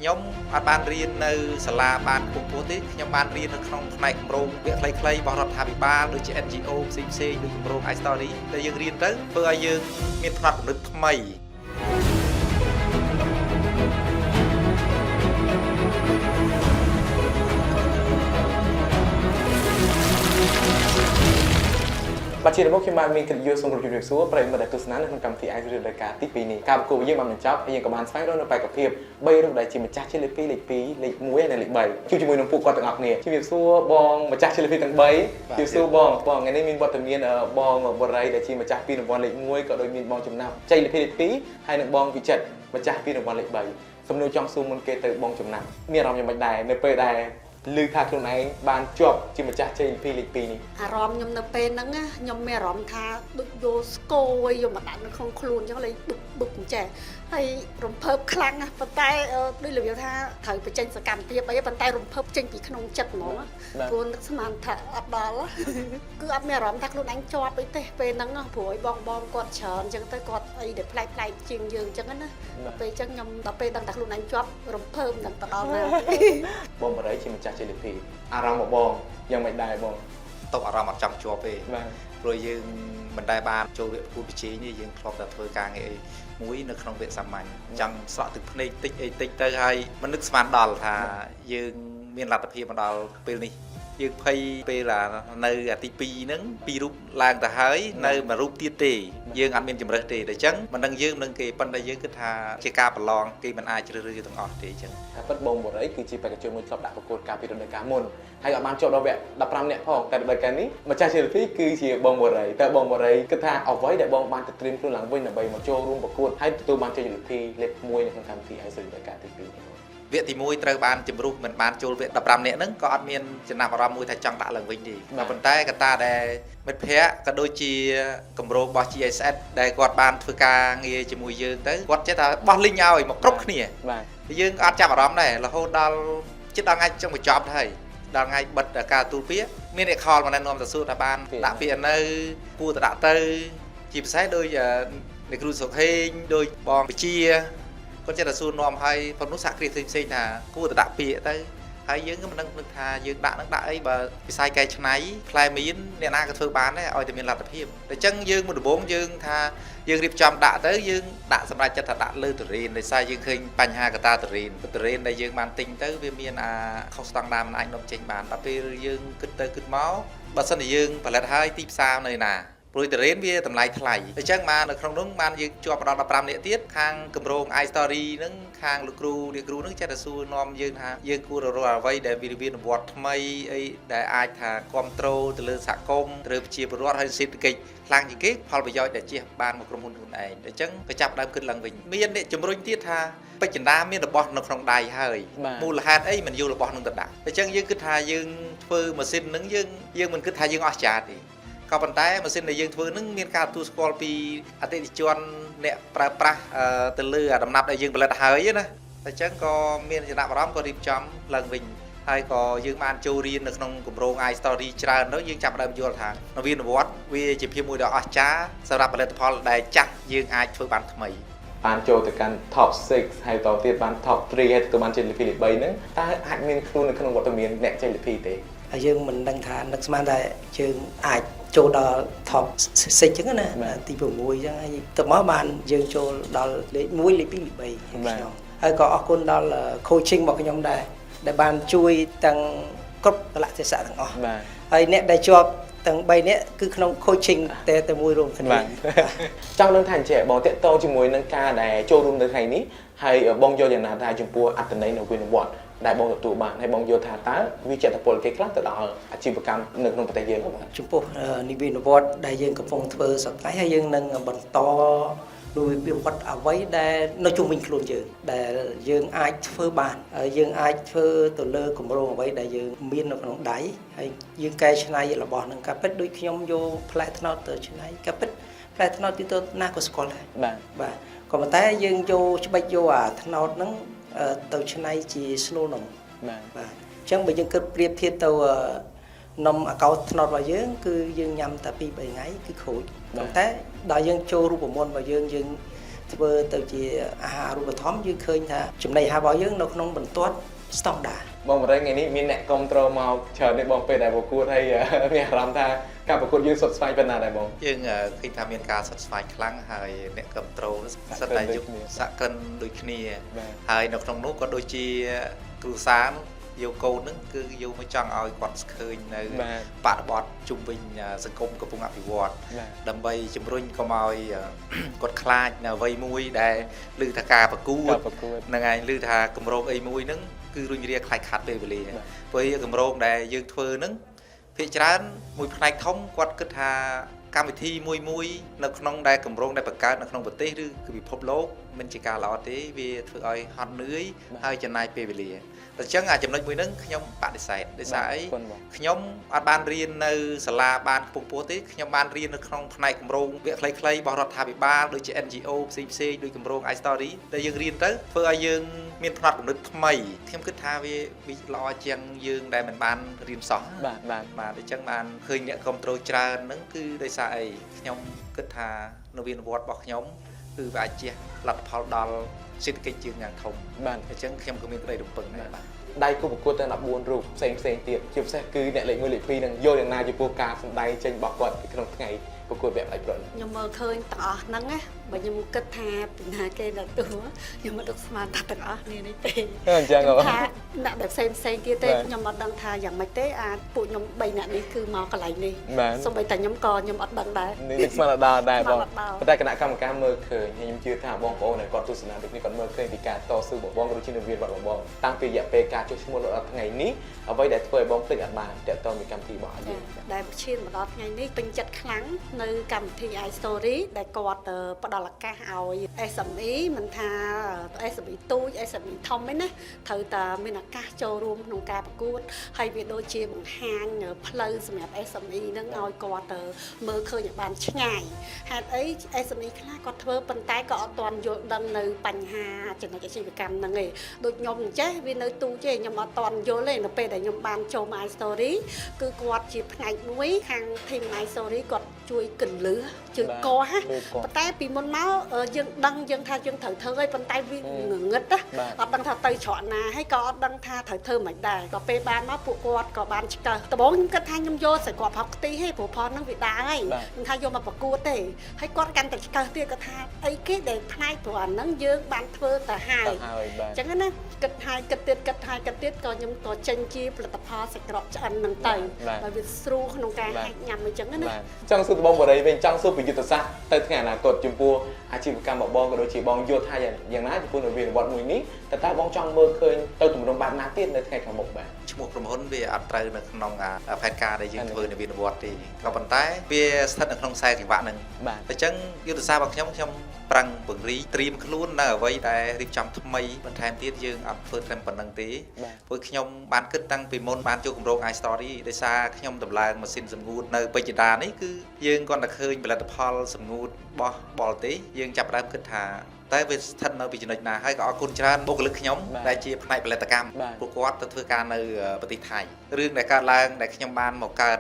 ខ្ញុំអត់បានរៀននៅសាលាបានពពោះទេខ្ញុំបានរៀននៅក្នុងផ្នែកគម្រោងវាខ្លីៗរបស់រដ្ឋាភិបាលដូចជា NGO ផ្សេងៗដូចគម្រោង iStory ដែលយើងរៀនទៅធ្វើឲ្យយើងមានផ្នត់គំនិតថ្មីបាទជារបស់ខ្ញុំបានមានកិត្តិយសសូមគោរពជំរាបសួរប្រិយមិត្តដែលទស្សនានៅក្នុងកម្មវិធី iStory រដូវកាលទី2នេះការប្រកួតយើងបានបញ្ចប់ហើយយើងក៏បានស្វែងរកនៅបេក្ខភាព3រូបដែលជាម្ចាស់ជ័យលាភីលេខ2លេខ1និងលេខ3ជួបជាមួយនឹងពួកគាត់ទាំងអស់គ្នាជំរាបសួរបងម្ចាស់ជ័យលាភីទាំង3ជំរាបសួរបងថ្ងៃនេះមានវត្តមានបងបរិយដែលជាម្ចាស់ពានរង្វាន់លេខ1ក៏ដូចមានបងចំណាប់ជ័យលាភីលេខ2ហើយនិងបងវិចិត្រម្ចាស់ពានរង្វាន់លេខ3សំណួរចង់សួរមុនគេទៅបងចំណាប់មានអារម្មណ៍យ៉ាងម៉េចដែរនៅពេលដែលឮថាខ្លួនឯងបានជាប់ជាម្ចាស់ជ័យលាភីលេខ2នេះអារម្មណ៍ខ្ញុំនៅពេលហ្នឹងខ្ញុំមានអារម្មណ៍ថាដូចយកស្គរយកមកដាក់នៅក្នុងខ្លួនអញ្ចឹងលេងបឹកអញ្ចឹងហើយរំភើបខ្លាំងណាស់ប៉ុន្តែដូចរបៀបថាត្រូវបញ្ចេញសកម្មភាពអីប៉ុន្តែរំភើបចេញពីក្នុងចិត្តហ្មងព្រោះនឹកស្មានថាអត់ដល់គឺអត់មានអារម្មណ៍ថាខ្លួនឯងជាប់អីទេពេលហ្នឹងព្រោះឲ្យបងគាត់ច្រើនអញ្ចឹងទៅគាត់អីដែលប្លែកជាងយើងអញ្ចឹងណាពេលអញ្ចឹងខ្ញុំដល់ពេលដឹងថាខ្លួនឯងជាប់រំភើបនឹងទៅដល់ណាបងបរិយជាម្ចាស់ជ័យលាភីអារម្មណ៍របស់បងយ៉ាងម៉េចដែរបងតបអារម្មណ៍អត់ចង់ជាប់ទេបាទព្រោះយើងមិនដែលបានចូលវគ្គប្រកួតប្រជែងនេះយើងធ្លាប់តែធ្វើការងារមួយនៅក្នុងវគ្គសាមញ្ញចង់ស្រក់ទឹកភ្នែកតិចអីតិចទៅហើយមិននឹកស្មានដល់ថាយើងមានលទ្ធភាពមកដល់ពេលនេះយើងភ័យពេលនៅទី2ហ្នឹង2រូបឡើងទៅហើយនៅមួយរូបទៀតទេយើងអត់មានជំរើសទេដូច្នេះមិនដឹងយើងនឹងគេប៉ុន្តែយើងគិតថាជាការប្រឡងគេមិនអាចជ្រើសរើសទាំងអស់ទេអញ្ចឹងតែពិតបងបរិយគឺជាបេក្ខជនមួយធ្លាប់ដាក់ប្រកួតការពីរដូវកាលមុនហើយអត់បានជាប់ដល់វគ្គ15នាក់ផងតែរដូវកាលនេះម្ចាស់ជ័យលាភីគឺជាបងបរិយតែបងបរិយគិតថាអ្វីដែលបងបានទៅត្រៀមខ្លួនឡើងវិញដើម្បីមកចូលរួមប្រកួតហើយទទួលបានជ័យលាភីលេខ1នៅក្នុងកម្មវិធី iStory រដូវកាលទី2នេះវគ្គទី1ត្រូវបានជំរុះមិនបានចូលវគ្គ15នាក់ហ្នឹងក៏អត់មានចំណាប់អារម្មណ៍មួយថាចង់ដាក់ឡើងវិញទេប៉ុន្តែកត្តាដែលមិត្តភ័ក្តិក៏ដូចជាគម្រោងរបស់ GSS ដែលគាត់បានធ្វើការងារជាមួយយើងទៅគាត់ចេះថាបោះលីងឲ្យមកគ្រប់គ្នាបាទយើងអត់ចាប់អារម្មណ៍ដែររហូតដល់ជិតដល់ថ្ងៃចុងបញ្ចប់ហើយដល់ថ្ងៃបិទការទទួលពាក្យមានអ្នកខលមកណែនាំទៅសួរថាបានដាក់ពាក្យនៅគួរទៅដាក់ទៅជាពិសេសដូចអ្នកគ្រូសុខហេងដូចបងវិជាគាត់ចេះតែសួរនាំឲ្យប៉ុណ្ណោះសហគ្រាសផ្សេងៗថាគួរទៅដាក់ពាក្យទៅហើយយើងក៏មិនដឹងថាយើងដាក់នឹងដាក់អីបើវិស័យកែច្នៃផ្លែមៀនអ្នកណាក៏ធ្វើបានដែរឲ្យតែមានលទ្ធភាពតែអញ្ចឹងយើងមុនដំបូងយើងថាយើងរៀបចំដាក់ទៅយើងដាក់សម្រាប់ចិត្តថាដាក់លើទុរេនដោយសារយើងឃើញបញ្ហាកតាទុរេនដែលយើងបានទិញទៅវាមានខុសស្តង់ដារមិនអាចនាំចេញបានដល់ពេលយើងគិតទៅគិតមកបើសិនជាយើងផលិតហើយទីផ្សារនៅណាព្រោះទុរេនវាតម្លៃថ្លៃអញ្ចឹងមកនៅក្នុងនោះបានយើងជាប់ដល់15នាក់ទៀតខាងគម្រោង iStory ហ្នឹងខាងលោកគ្រូអ្នកគ្រូហ្នឹងចេះតែសួរនាំយើងថាយើងគួររកអ្វីដែលវិនវត្តថ្មីអីដែលអាចថាគ្រប់គ្រងទៅលើសហគមន៍ទៅលើប្រជាពលរដ្ឋហើយសេដ្ឋកិច្ចខ្លាំងជាងគេផលប្រយោជន៍ដែលជះបានមកក្រុមហ៊ុនខ្លួនឯងអញ្ចឹងក៏ចាប់ដើមគិតឡើងវិញមានអ្នកជំរុញទៀតថាពេជ្រចិន្តាមានរបស់នៅក្នុងដៃហើយមូលហេតុអីមិនយករបស់នឹងទៅដាក់អញ្ចឹងយើងគិតថាយើងធ្វើម៉ាស៊ីនហ្នឹងយើងមិនគិតថាយើងអស្ចារ្យទេក៏ប៉ុន្តែម៉ាស៊ីនដែលយើងធ្វើនឹងមានការទទួលស្គាល់ពីអតិថិជនអ្នកប្រើប្រាស់ទៅលើដំណាប់ដែលយើងផលិតហើយណាអញ្ចឹងក៏មានចំណាប់អារម្មណ៍ក៏រៀបចំឡើងវិញហើយក៏យើងបានចូលរៀននៅក្នុងគម្រោង iStory ច្រើនទៅយើងចាប់ផ្ដើមយល់ថានវានុវត្តន៍វាជាភាពមួយដ៏អស្ចារ្យសម្រាប់ផលិតផលដែលចាស់យើងអាចធ្វើបានថ្មីបានចូលទៅកាន់ top 6 ហើយតទៀតបាន top 3 ហើយទទួលបានជ័យលាភីលេខ3ហ្នឹងតើអាចមានខ្លួននៅក្នុងវត្តមានអ្នកជ័យលាភីទេហើយយើងមិនដឹងថានឹកស្មានថាយើងអាចចូលដល់ top 6អញ្ចឹងណាទី6អញ្ចឹងហើយទៅមកបានយើងចូលដល់លេខ1លេខ2លេខ3ខ្ញុំហើយក៏អរគុណដល់ coaching របស់ខ្ញុំដែរដែលបានជួយទាំងគ្រប់កលៈទេសៈទាំងអស់ហើយអ្នកដែលជាប់ទាំង3នាក់គឺក្នុង coaching តែមួយរួមគ្នាចង់នឹងថាអញ្ចឹងបងតាក់ទងជាមួយនឹងការដែលចូលរួមនៅថ្ងៃនេះហើយបងយល់យ៉ាងណាថាចំពោះអត្ថន័យនៃវិនវត្តដែលបងទទួលបានហើយបងយល់ថាតើវាជាតពលគេខ្លះទៅដល់អាជីវកម្មនៅក្នុងប្រទេសយើងបាទចំពោះនិវិនវត្តដែលយើងកំពុងធ្វើសប្តាហ៍ហើយយើងនឹងបន្តដោយវិវត្តអ្វីដែលនៅជុំវិញខ្លួនយើងដែលយើងអាចធ្វើបានយើងអាចធ្វើទៅលើគម្រោងអ្វីដែលយើងមាននៅក្នុងដៃហើយយើងកែច្នៃរបស់នឹងការពិតដូចខ្ញុំយកផ្លែត្នោតទៅច្នៃការពិតផ្លែត្នោតទីទៅណាក៏ស្គាល់ដែរបាទក៏ប៉ុន្តែយើងយកច្បិចយកអាត្នោតហ្នឹងទៅច្នៃជាស្នូលនំបាទអញ្ចឹងបើយើងគិតប្រៀបធៀបទៅនំអាកោត្នោតរបស់យើងគឺយើងញ៉ាំតែ2-3ថ្ងៃគឺខូចប៉ុន្តែដល់យើងចូលរូបមន្តរបស់យើង ធ្វើទៅជាអាហារូបត្ថម្ភយើងឃើញថាចំណីអាហាររបស់យើងនៅក្នុងបន្ទាត់ standard បងបរិយថ្ងៃនេះមានអ្នកគ្រប់គ្រងមកច្រើននេះបងពេលដែលប្រកួតហើយមានអារម្មណ៍ថាការប្រកួតយើងសុទ្ធស្វែងប៉ុណ្ណាដែរបង យើងឃើញថាមានការសិតស្វែងខ្លាំងហើយអ្នកគ្រប់គ្រងសិតតែយុគសហគ្រិនដូចគ្នាហើយនៅក្នុងនោះក៏ដូចជាគ្រូសាលយកកូនហ្នឹងគឺយកមកចង់ឲ្យគាត់ឃើញនៅបរិបទជុំវិញសង្គមកំពុងអភិវឌ្ឍដើម្បីជំរុញកុំឲ្យគាត់ខ្លាចនៅអ្វីមួយដែលឮថាការប្រកួតហ្នឹងឯងឮថាគម្រោងអីមួយហ្នឹងគឺរុញរាខ្លាចខាត់ពេលវេលាព្រោះគម្រោងដែលយើងធ្វើហ្នឹងភាគច្រើនមួយផ្នែកធំគាត់គិតថាកម្មវិធីមួយនៅក្នុងដែលគម្រោងដែលបង្កើតនៅក្នុងប្រទេសឬគឺពិភពលោកមិនជាការល្អទេវាធ្វើឲ្យហត់នឿយហើយចំណាយពេលវេលាអញ្ចឹងចំណុចមួយហ្នឹងខ្ញុំបដិសេធដោយសារអីខ្ញុំអត់បានរៀននៅសាលាបានខ្ពង់ខ្ពស់ទេខ្ញុំបានរៀននៅក្នុងផ្នែកគម្រោងវគ្គខ្លីៗរបស់រដ្ឋាភិបាលដូចជា NGO ផ្សេងៗដូចគម្រោង iStory ដែលយើងរៀនទៅធ្វើឲ្យយើងមានផ្នត់គំនិតថ្មីខ្ញុំគិតថាវាល្អជាងយើងដែលមិនបានរៀនសោះបាទអញ្ចឹងបានឃើញអ្នកគ្រប់គ្រងច្រើនហ្នឹងគឺដោយសារអីខ្ញុំគិតថានវានុវត្តន៍របស់ខ្ញុំគឺវាអាចជះលទ្ធផលដល់សេដ្ឋកិច្ចយើងយ៉ាងធំបាទអញ្ចឹងខ្ញុំក៏មានក្តីរំពឹងដែរបាទដៃគូប្រកួតទាំង14រូបផ្សេងទៀតជាពិសេសគឺអ្នកលេខ1លេខ2នឹងយកយ៉ាងណាចំពោះការសម្ដែងចេញរបស់គាត់ក្នុងថ្ងៃប្រកួតវគ្គផ្នែកប្រន់ខ្ញុំមើលឃើញទាំងអស់ហ្នឹងណាបើខ្ញុំគិតថាពីណាគេដល់ទូខ្ញុំមិនដឹកស្មានថាទាំងអស់នេះទេអញ្ចឹងថាអ្នកដែលផ្សេងទៀតទេខ្ញុំអត់ដឹងថាយ៉ាងម៉េចទេពួកខ្ញុំ3នាក់នេះគឺមកកន្លែងនេះសូម្បីតែខ្ញុំក៏ខ្ញុំអត់ដឹងដែរនេះស្មានដល់ដែរបងប៉ុន្តែគណៈកម្មការមើលឃើញខ្ញុំជឿថាបងប្អូនដែលគាត់ទស្សនាដូចនេះគាត់មើលឃើញពីការតស៊ូរបស់បងដូចជានវានុវត្តន៍របស់បងតាំងពីរយៈពេលការចុះឈ្មោះដល់ថ្ងៃនេះអ្វីដែលធ្វើឲ្យបងភ្លេចអត់បានតើតើមានកម្មវិធីរបស់អីដែលឈានមកដល់ថ្ងៃនេះពេញចិត្តខ្លាំងនៅកម្មវិធី iStory ដែលគាត់ផ្ដល់ឱកាសឲ្យ SME មិនថា SME ទូច SME ធំឯណាត្រូវតែមានឱកាសចូលរួមក្នុងការប្រកួតហើយវាដូចជាបង្ហាញផ្លូវសម្រាប់ SME ហ្នឹងឲ្យគាត់មើលឃើញឲ្យបានឆ្ងាយហេតុអី SME ខ្លះគាត់ធ្វើប៉ុន្តែក៏អត់ទាន់យល់ដឹងនៅបញ្ហាចំណុចអាជីវកម្មហ្នឹងឯងដូចខ្ញុំអញ្ចេះវានៅទូចទេខ្ញុំអត់ទាន់យល់ទេនៅពេលដែលខ្ញុំបានចូលមក iStory គឺគាត់ជាផ្នែកមួយខាង team iStory គាត់ជួយកន្លឹះជួយកហ่ะប៉ុន្តែពីមុនមកយើងដឹងយើងថាយើងត្រូវធ្វើហើយប៉ុន្តែវាងងឹតណាអត់ដឹងថាទៅច្រកណាហើយក៏អត់ដឹងថាត្រូវធ្វើមិនដែរក៏ពេលបានមកពួកគាត់ក៏បានឆ្កឹះដំបូងខ្ញុំគិតថាខ្ញុំយកស្រីគាត់ផុសខ្ទិះហេព្រោះផលហ្នឹងវាដើរហើយខ្ញុំថាយកមកប្រកួតទេហើយគាត់កាន់តែឆ្កឹះទៀតគាត់ថាអីគេដែលផ្នែកព្រោះអាហ្នឹងយើងបានធ្វើទៅហើយអញ្ចឹងណាគិតហើយគិតទៀតក៏ខ្ញុំក៏ចេញជាផលិតផលសាច់ក្រកឆ្អិនហ្នឹងទៅហើយវាស្រួលក្នុងការហាច់ញ៉ាំអញ្ចឹងណាចង់សួរបងបរិយវិញចង់សួរពីយុទ្ធសាស្ត្រទៅថ្ងៃអនាគតចំពោះអាជីវកម្មរបស់បងក៏ដូចជាបងយល់ថាយ៉ាងណាចំពោះនវានុវត្តន៍មួយនេះតើបងចង់មើលឃើញទៅទម្រង់បែបណាទៀតនៅថ្ងៃខាងមុខបាទឈ្មោះក្រុមហ៊ុនវាអត់ត្រូវនៅក្នុងផែនការដែលយើងធ្វើនវានុវត្តន៍ទេក៏ប៉ុន្តែវាស្ថិតនៅក្នុងខ្សែចង្វាក់ហ្នឹងអញ្ចឹងយុទ្ធសាស្ត្ររបស់ខ្ញុំប្រឹងពង្រីកត្រៀមខ្លួននៅអ្វីដែលរៀបចំថ្មីបន្ថែមទៀតយើងអត់ធ្វើត្រឹមប៉ុណ្្នឹងទេព្រោះខ្ញុំបានគិតតាំងពីមុនបានចូលគម្រោង iStory ដោយសារខ្ញុំដំឡើងម៉ាស៊ីនសម្ងួតនៅពេជ្រដានេះគឺយើងគាត់តែឃើញផលិតផលសម្ងួតរបស់បរទេសយើងចាប់ផ្ដើមគិតថាតែវាស្ថិតនៅពីចំណុចណាហើយក៏អរគុណច្រើនបុគ្គលិកខ្ញុំដែលជាផ្នែកផលិតកម្មពួកគាត់ទៅធ្វើការនៅប្រទេសថៃរឿងដែលកើតឡើងដែលខ្ញុំបានមកកើត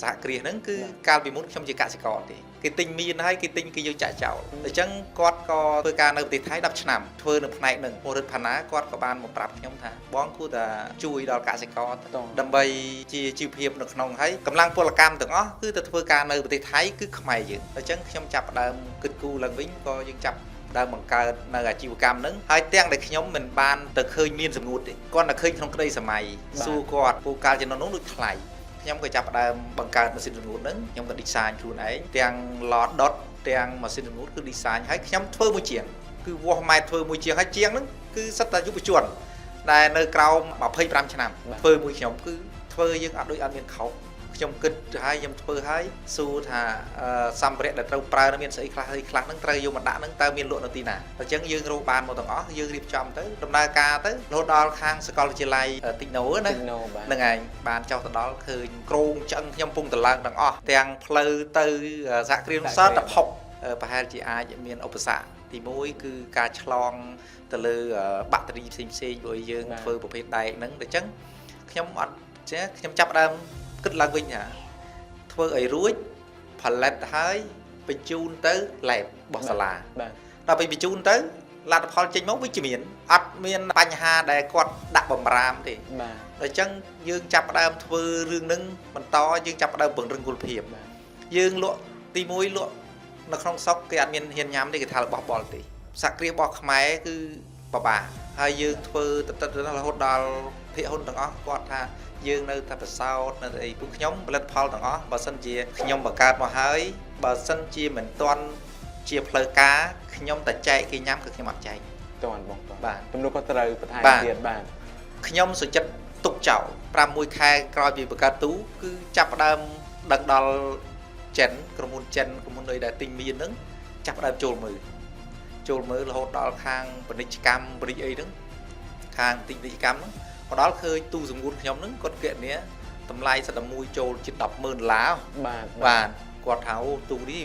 សហគ្រាសហ្នឹងគឺកាលពីមុនខ្ញុំជាកសិករទេគេទិញមានហើយគេទិញគេយកចាក់ចោលអញ្ចឹងគាត់ក៏ធ្វើការនៅប្រទេសថៃ10ឆ្នាំធ្វើនៅផ្នែកហ្នឹងពលរដ្ឋផាណាគាត់ក៏បានមកប្រាប់ខ្ញុំថាបងគួរតែជួយដល់កសិករដើម្បីជាជីវភាពនៅក្នុងហើយកម្លាំងពលកម្មទាំងអស់គឺទៅធ្វើការនៅប្រទេសថៃគឺខ្មែរយើងអញ្ចឹងខ្ញុំចាប់ផ្ដើមគិតគូរឡើងវិញក៏យើងចាប់ដែលបង្កើតនៅអាជីវកម្មហ្នឹងហើយទាំងដែលខ្ញុំមិនបានទៅឃើញមានសម្ងួតទេគាត់តែឃើញក្នុងក្តីសម័យសួរគាត់ពូកាលចំណុចនោះដូចថ្លៃខ្ញុំក៏ចាប់ផ្ដើមបង្កើតម៉ាស៊ីនសម្ងួតហ្នឹងខ្ញុំក៏ design ខ្លួនឯងទាំង lot dot ទាំងម៉ាស៊ីនសម្ងួតគឺ design ហើយខ្ញុំធ្វើមួយជាងគឺវាស់ម៉ែត្រធ្វើមួយជាងហើយជាងហ្នឹងគឺសិតតែយុវជនដែលនៅក្រោម25ឆ្នាំធ្វើមួយខ្ញុំគឺធ្វើយើងអត់ដូចអត់មានខុសខ្ញុំគិតហើយខ្ញុំធ្វើហើយសួរថាសម្ភារៈដែលត្រូវប្រើមានស្អីខ្លះហើយខ្លះហ្នឹងត្រូវយកមកដាក់ហ្នឹងតើមានលក់នៅទីណាអញ្ចឹងយើងរកបានមកទាំងអស់យើងរៀបចំទៅដំណើរការទៅរហូតដល់ខាងសាកលវិទ្យាល័យទីណូណាហ្នឹងឯងបានចុះទៅដល់ឃើញក្រងឆ្អឹងខ្ញុំពងតឡើងទាំងអស់ទាំងផ្លូវទៅសហគ្រាសសតភពប្រហែលជាអាចមានឧបសគ្គទី1គឺការឆ្លងទៅលើបាក់តេរីផ្សេងៗព្រោះយើងធ្វើប្រភេទដែកហ្នឹងអញ្ចឹងខ្ញុំអត់ចេះខ្ញុំចាប់ដើមគិតឡើងវិញថាធ្វើឲ្យរួចផលិតហើយបញ្ជូនទៅ lab របស់សាលា ដល់ពេលបញ្ជូនទៅលទ្ធផលចេញមកវិជ្ជមានអត់មានបញ្ហាដែលគាត់ដាក់បំរាមទេ បាទ ដូច្នេះយើងចាប់ផ្ដើមធ្វើរឿងហ្នឹងបន្តយើងចាប់ផ្ដើមពង្រឹងគុណភាពយើងលក់ទី1លក់នៅក្នុងស្រុកគេអត់មានហ៊ានញ៉ាំទេគេថារបស់បរទេសសាក់គ្រារបស់ខ្មែរគឺពិបាកហើយយើងធ្វើទៅរហូតដល់ភាគហ៊ុនទាំងអស់គាត់ថាយើងនៅតែប្រសោតនៅតែអីពួកខ្ញុំផលិតផលទាំងអស់បើសិនជាខ្ញុំបង្កើតមកហើយបើសិនជាមិនទាន់ជាផ្លូវការខ្ញុំតែចែកគេញ៉ាំគឺខ្ញុំអត់ចែក តាន់បង បាទ ទំនួលខុសត្រូវបន្ថែមទៀតបាទ ខ្ញុំសុចិត្តទុកចោល6ខែក្រោយពីបង្កើតទូគឺចាប់ផ្ដើមដឹកដល់ចិនក្រុមហ៊ុនចិនក្រុមហ៊ុនអីដែលទិញមានហ្នឹងចាប់ផ្ដើមចូលមើលរហូតដល់ខាងពាណិជ្ជកម្មបរិយអីហ្នឹងខាងទិញពាណិជ្ជកម្មហ្នឹងមកដល់ឃើញទូសម្ងួតខ្ញុំហ្នឹងគាត់គណនាតម្លៃ11ចូលជិត$10,000 បាទគាត់ថាអូទូនេះ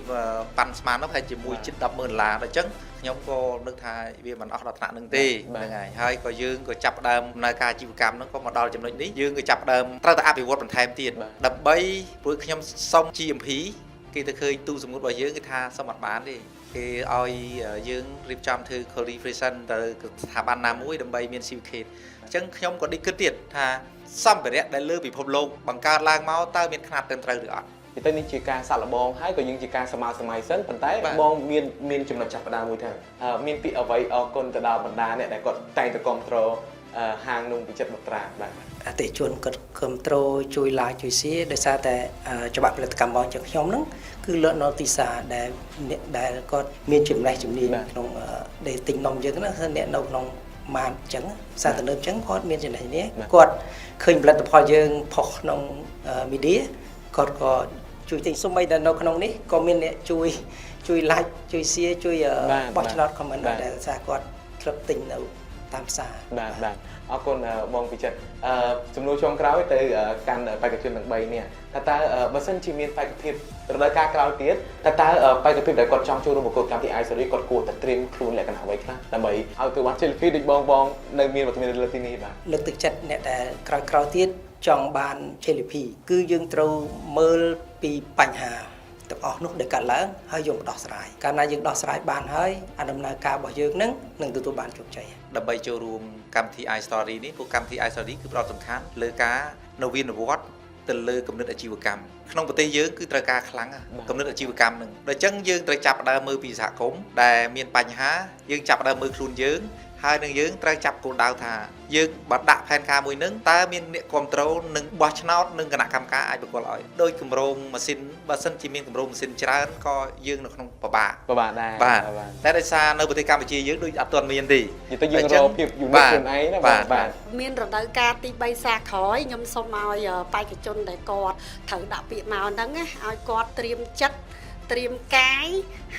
ប៉ាន់ស្មាននោះប្រហែលជាមួយជិត$10,000 ដល់អញ្ចឹងខ្ញុំក៏នឹកថាវាមិនអស់ដល់ថ្នាក់នឹងទេហ្នឹងហើយក៏យើងក៏ចាប់ផ្ដើមដំណើរការអាជីវកម្មហ្នឹងក៏មកដល់ចំណុចនេះយើងក៏ចាប់ផ្ដើមត្រូវតែអភិវឌ្ឍបន្ថែមទៀតដើម្បីព្រោះខ្ញុំសុំ GMP គេទៅឃើញទូសម្ងួតរបស់យើងគេថាសុំអត់បានទេគេឲ្យយើងរៀបចំធ្វើ qualification ទៅស្ថាប័នណាមួយដើម្បីមាន certificate អញ្ចឹងខ្ញុំក៏ដេកគិតទៀតថាសម្ភារៈដែលលើពិភពលោកបង្កើតឡើងមកតើមានຂະຫນាត់ត្រឹមត្រូវឬអត់ ទៅនេះជាការសាក់លបងហើយក៏យើងជាការសម័យសិនប៉ុន្តែបងមានចំណុចចាប់ផ្ដើមមួយថាមានពាក្យអ្វីអរគុណទៅដល់បណ្ដាអ្នកដែលគាត់តែងតែគ្រប់គ្រងហាងនំពិចិត្របត្រាបាទ អតិថិជនគាត់គ្រប់គ្រងជួយ like ជួយ share ដោយសារតែច្បាប់ផលិតកម្មរបស់យើងខ្ញុំហ្នឹងគឺលើកនៅទីផ្សារដែលគាត់មានចំណេះជំនាញក្នុងដែលទិញនំយើងហ្នឹងគឺអ្នកនៅក្នុងម៉ានអញ្ចឹងសារទំនើបអញ្ចឹងគាត់មានចំណេះនេះគាត់ឃើញផលិតផលយើងផុសក្នុង media គាត់ក៏ជួយទិញសូម្បីតែនៅក្នុងនេះក៏មានអ្នកជួយ like ជួយ share ជួយបោះឆ្នោត comment ដែលសារគាត់ធ្លាប់ទិញនៅតាមផ្សារបាទអរគុណបងពិចិត្រចំនួនចុងក្រោយទៅកាន់បេក្ខជនទាំង3នេះថាតើបើសិនជាមានបេក្ខភាពរដូវកាលក្រោយទៀតតើបេក្ខភាពដែលគាត់ចង់ចូលរួមប្រកួតកម្មវិធី iStory គាត់គួរតែត្រៀមខ្លួនលក្ខណៈអ្វីខ្លះដើម្បីឲ្យទៅបានជ័យលាភីដូចបងនៅមានវត្តមានលើទីនេះបាទលើកទឹកចិត្តអ្នកដែលក្រោយទៀតចង់បានជ័យលាភីគឺយើងត្រូវមើលពីបញ្ហាទាំងអស់នោះដែលកើតឡើងហើយយកមកដោះស្រាយកាលណាយើងដោះស្រាយបានហើយអាដំណើរការរបស់យើងនឹងទទួលបានជោគជ័យដើម្បីចូលរួមកម្មវិធី iStory នេះពួកកម្មវិធី iStory គឺផ្ដោតសំខាន់លើការនវានុវត្តន៍ទៅលើគំនិតអាជីវកម្មក្នុងប្រទេសយើងគឺត្រូវការខ្លាំងគំនិតអាជីវកម្មនឹងដូច្នេះយើងត្រូវចាប់ផ្ដើមមើលពីសហគមន៍ដែលមានបញ្ហាយើងចាប់ផ្ដើមមើលខ្លួនយើងហើយនឹងយើងត្រូវចាប់គោលដៅថាយើងបើដាក់ផែនការមួយនឹងតើមានអ្នកគ្រប់គ្រងនឹងបោះឆ្នោតនឹងគណៈកម្មការអាចប្រគល់ឲ្យដោយគម្រោងម៉ាស៊ីនបើសិនជាមានគម្រោងម៉ាស៊ីនច្រើនក៏យើងនៅក្នុងពិបាកដែរបាទតែដោយសារនៅប្រទេសកម្ពុជាយើងដូចអត់ទាន់មានទេទៅយើងរកភាពយូនីកខ្លួនឯងណាបាទមានរដូវកាលទី3សាក្រោយខ្ញុំសូមឲ្យបេក្ខជនដែលគាត់ត្រូវដាក់ពាក្យមកហ្នឹងឲ្យគាត់ត្រៀមចិត្តត្រៀមកាយ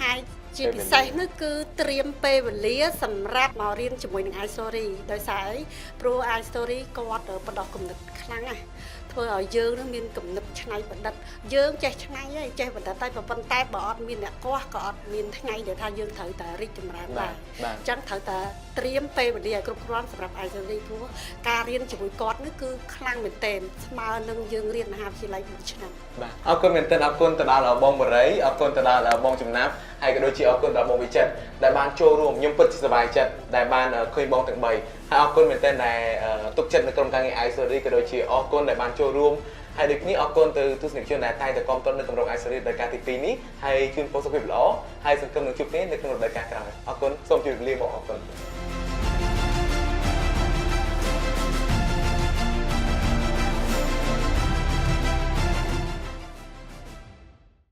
ហើយជាពិសេសនោះគឺត្រៀមពេលវេលាសម្រាប់មករៀនជាមួយនឹង iStory ដោយសារអីព្រោះ iStory គាត់បដោះគំនិតខ្លាំងណាស់ធ្វើឲ្យយើងនឹងមានគំនិតច្នៃប្រឌិតយើងចេះច្នៃហើយចេះប្រឌិតតែប៉ុន្តែបើអត់មានអ្នកគាស់ក៏អត់មានថ្ងៃដែលថាយើងត្រូវតែរីកចម្រើនដែរអញ្ចឹងត្រូវតែត្រៀមពេលវេលាឲ្យគ្រប់គ្រាន់សម្រាប់ iStory ព្រោះការរៀនជាមួយគាត់នេះគឺខ្លាំងមែនទែនស្មើនឹងយើងរៀនមហាវិទ្យាល័យ1ឆ្នាំបាទអរគុណមែនទែនអរគុណទៅដល់បងបរិយអរគុណទៅដល់បងចំណាប់ហើយក៏ដូចជាអរគុណដល់បងវិចិត្រដែលបានចូលរួមខ្ញុំពិតជាសប្បាយចិត្តដែលបានឃើញបងទាំង3ហើយអរគុណមែនទែនដែលទុកចិត្តនៅក្រុមការងារ iStory ក៏ដូចជាអរគុណដែលបានចូលរួមហើយដូចនេះអរគុណទៅទស្សនិកជនដែលតែងតែគាំទ្រនៅក្រុម iStory រដូវកាលទី2នេះហើយជូនពរសុខភាពល្អហើយសង្ឃឹមនឹងជួបគ្នានៅក្នុងរដូវកាលក្រោយអរគុណសូមជម្រាបលាបងអរគុណ